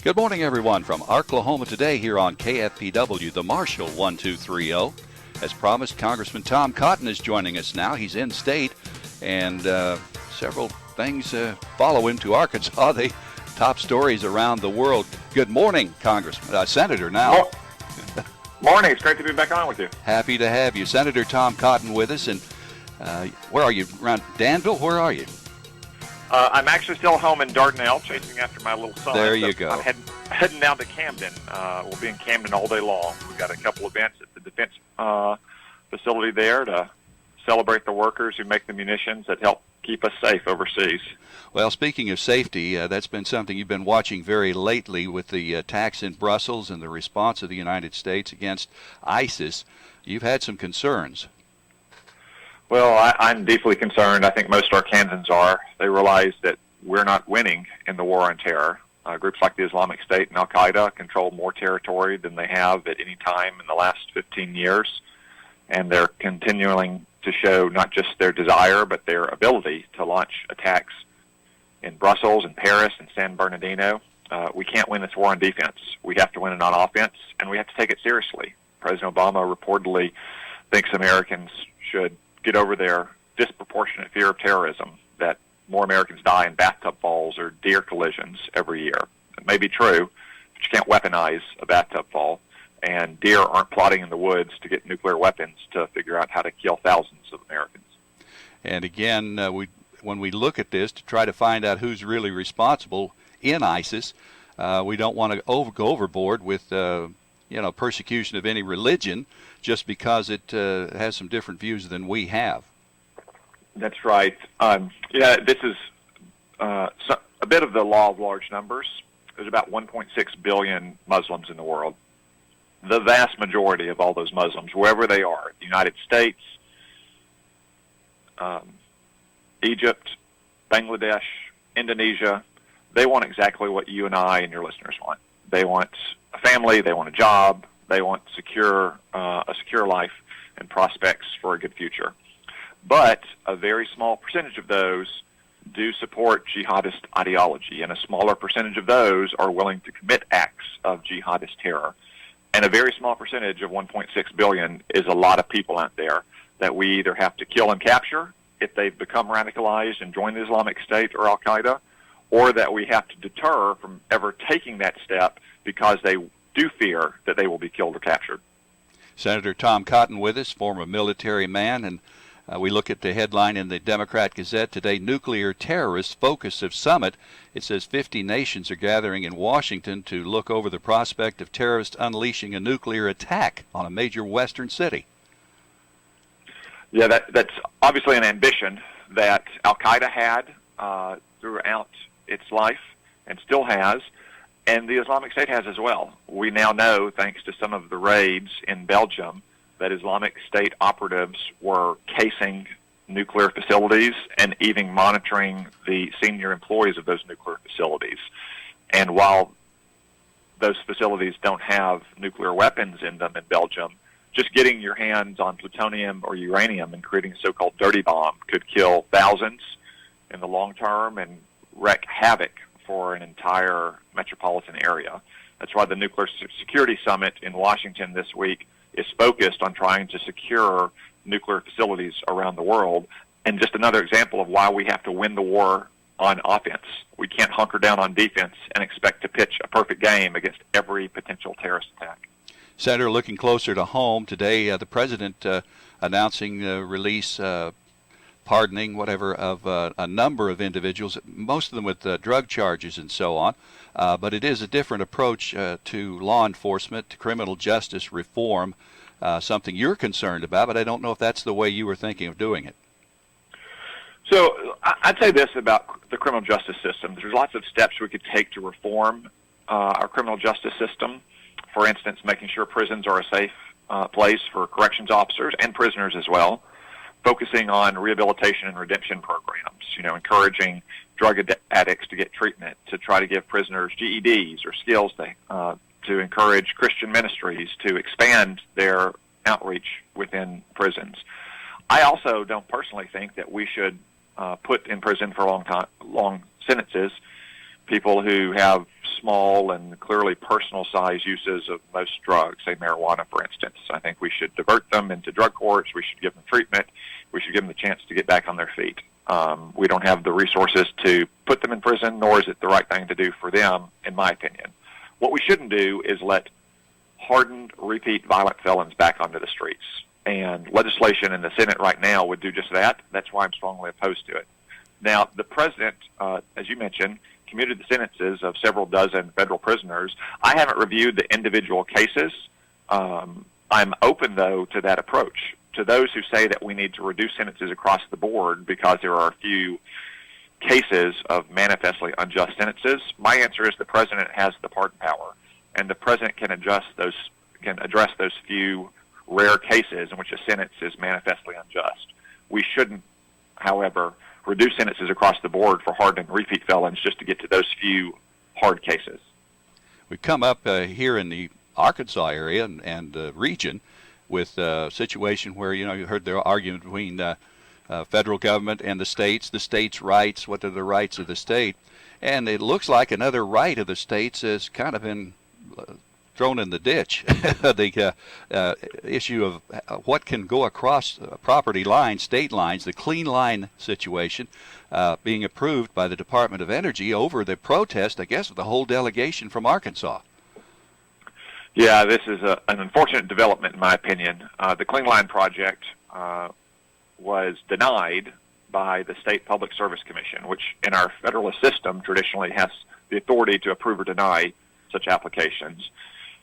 Good morning, everyone, from Arklahoma today here on KFPW, the Marshall 1230. As promised, Congressman Tom Cotton is joining us now. He's in state, and several things follow him to Arkansas. The top stories around the world. Good morning, Congressman, Senator now. Morning. It's great to be back on with you. Happy to have you. Senator Tom Cotton with us. And where are you? Around Danville? Where are you? I'm actually still home in Dardanelle, chasing after my little son. There you go. I'm heading down to Camden. We'll be in Camden all day long. We've got a couple events at the defense facility there to celebrate the workers who make the munitions that help keep us safe overseas. Well, speaking of safety, that's been something you've been watching very lately with the attacks in Brussels and the response of the United States against ISIS. You've had some concerns. Well, I'm deeply concerned. I think most Arkansans are. They realize that we're not winning in the war on terror. Groups like the Islamic State and Al-Qaeda control more territory than they have at any time in the last 15 years. And they're continuing to show not just their desire, but their ability to launch attacks in Brussels and Paris and San Bernardino. We can't win this war on defense. We have to win it on offense, and we have to take it seriously. President Obama reportedly thinks Americans should get over their disproportionate fear of terrorism, that more Americans die in bathtub falls or deer collisions every year. It may be true, but you can't weaponize a bathtub fall, and deer aren't plotting in the woods to get nuclear weapons to figure out how to kill thousands of Americans. And again, when we look at this to try to find out who's really responsible in ISIS, we don't want to go overboard with persecution of any religion just because it has some different views than we have. That's right. This is a bit of the law of large numbers. There's about 1.6 billion Muslims in the world. The vast majority of all those Muslims, wherever they are, the United States, Egypt, Bangladesh, Indonesia, they want exactly what you and I and your listeners want. They want a family, they want a job, they want a secure life and prospects for a good future. But a very small percentage of those do support jihadist ideology, and a smaller percentage of those are willing to commit acts of jihadist terror. And a very small percentage of 1.6 billion is a lot of people out there that we either have to kill and capture if they've become radicalized and joined the Islamic State or Al-Qaeda, or that we have to deter from ever taking that step because they do fear that they will be killed or captured. Senator Tom Cotton with us, former military man, and we look at the headline in the Democrat Gazette today, Nuclear Terrorists Focus of Summit. It says 50 nations are gathering in Washington to look over the prospect of terrorists unleashing a nuclear attack on a major Western city. Yeah, that's obviously an ambition that Al-Qaeda had throughout its life and still has, and the Islamic State has as well. We now know, thanks to some of the raids in Belgium, that Islamic State operatives were casing nuclear facilities and even monitoring the senior employees of those nuclear facilities. And while those facilities don't have nuclear weapons in them in Belgium, just getting your hands on plutonium or uranium and creating a so-called dirty bomb could kill thousands in the long term and wreak havoc for an entire metropolitan area. That's why the Nuclear Security Summit in Washington this week is focused on trying to secure nuclear facilities around the world. And just another example of why we have to win the war on offense. We can't hunker down on defense and expect to pitch a perfect game against every potential terrorist attack. Senator, looking closer to home today, the president announcing the release, pardoning, whatever, of a number of individuals, most of them with drug charges and so on. But it is a different approach to law enforcement, to criminal justice reform, something you're concerned about, but I don't know if that's the way you were thinking of doing it. So I'd say this about the criminal justice system. There's lots of steps we could take to reform our criminal justice system. For instance, making sure prisons are a safe place for corrections officers and prisoners as well. Focusing on rehabilitation and redemption programs, encouraging drug addicts to get treatment, to try to give prisoners GEDs or skills to encourage Christian ministries to expand their outreach within prisons. I also don't personally think that we should put in prison for long sentences people who have small and clearly personal size uses of most drugs, say marijuana, for instance. I think we should divert them into drug courts. We should give them treatment. We should give them the chance to get back on their feet. We don't have the resources to put them in prison, nor is it the right thing to do for them, in my opinion. What we shouldn't do is let hardened, repeat violent felons back onto the streets. And legislation in the Senate right now would do just that. That's why I'm strongly opposed to it. Now, the president, as you mentioned, commuted the sentences of several dozen federal prisoners. I haven't reviewed the individual cases. I'm open, though, to that approach. To those who say that we need to reduce sentences across the board because there are a few cases of manifestly unjust sentences, my answer is the president has the pardon power, and the president can address those few rare cases in which a sentence is manifestly unjust. We shouldn't, however, reduce sentences across the board for hardened and repeat felons just to get to those few hard cases. We come up here in the Arkansas area and region with a situation where, you heard the argument between federal government and the states' rights, what are the rights of the state, and it looks like another right of the states has kind of been thrown in the ditch. The issue of what can go across property lines, state lines, the clean line situation being approved by the Department of Energy over the protest, I guess, of the whole delegation from Arkansas. Yeah, this is an unfortunate development, in my opinion. The Clean Line Project was denied by the State Public Service Commission, which in our federalist system traditionally has the authority to approve or deny such applications.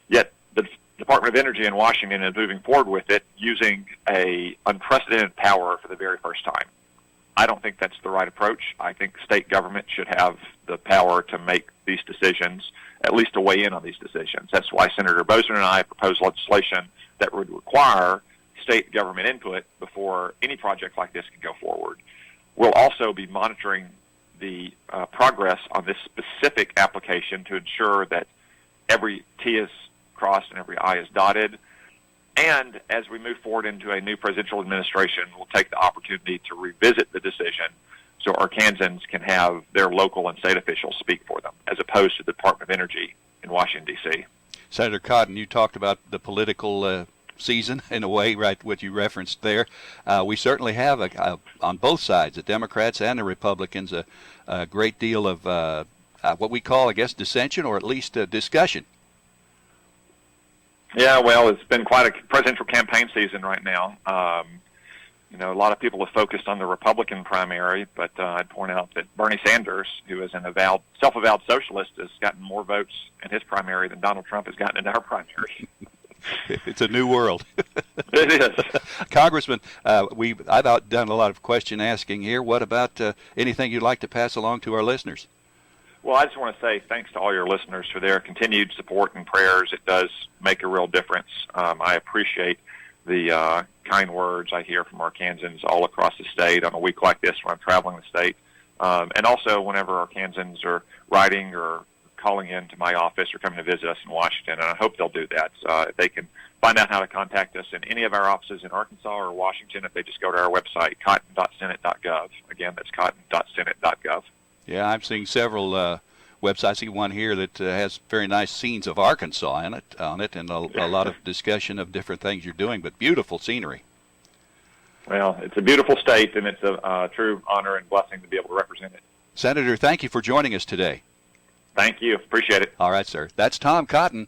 Yet the Department of Energy in Washington is moving forward with it using a unprecedented power for the very first time. I don't think that's the right approach. I think state government should have the power to make these decisions, at least to weigh in on these decisions. That's why Senator Bozer and I proposed legislation that would require state government input before any project like this can go forward. We'll also be monitoring the progress on this specific application to ensure that every T is crossed and every I is dotted. And as we move forward into a new presidential administration, we'll take the opportunity to revisit the decision so Arkansans can have their local and state officials speak for them, as opposed to the Department of Energy in Washington, D.C. Senator Cotton, you talked about the political season, in a way, right, what you referenced there. We certainly have, on both sides, the Democrats and the Republicans, a great deal of what we call, I guess, dissension, or at least discussion. Yeah, well, it's been quite a presidential campaign season right now. A lot of people have focused on the Republican primary, but I'd point out that Bernie Sanders, who is an self-avowed socialist, has gotten more votes in his primary than Donald Trump has gotten in our primary. It's a new world. It is. Congressman, I've done a lot of question asking here. What about anything you'd like to pass along to our listeners? Well, I just want to say thanks to all your listeners for their continued support and prayers. It does make a real difference. I appreciate the kind words I hear from Arkansans all across the state on a week like this when I'm traveling the state. And also whenever Arkansans are writing or calling in to my office or coming to visit us in Washington, and I hope they'll do that. If they can find out how to contact us in any of our offices in Arkansas or Washington, if they just go to our website, cotton.senate.gov. Again, that's cotton.senate.gov. Yeah, I'm seeing several websites. I see one here that has very nice scenes of Arkansas on it, and a lot of discussion of different things you're doing, but beautiful scenery. Well, it's a beautiful state, and it's a true honor and blessing to be able to represent it. Senator, thank you for joining us today. Thank you. Appreciate it. All right, sir. That's Tom Cotton.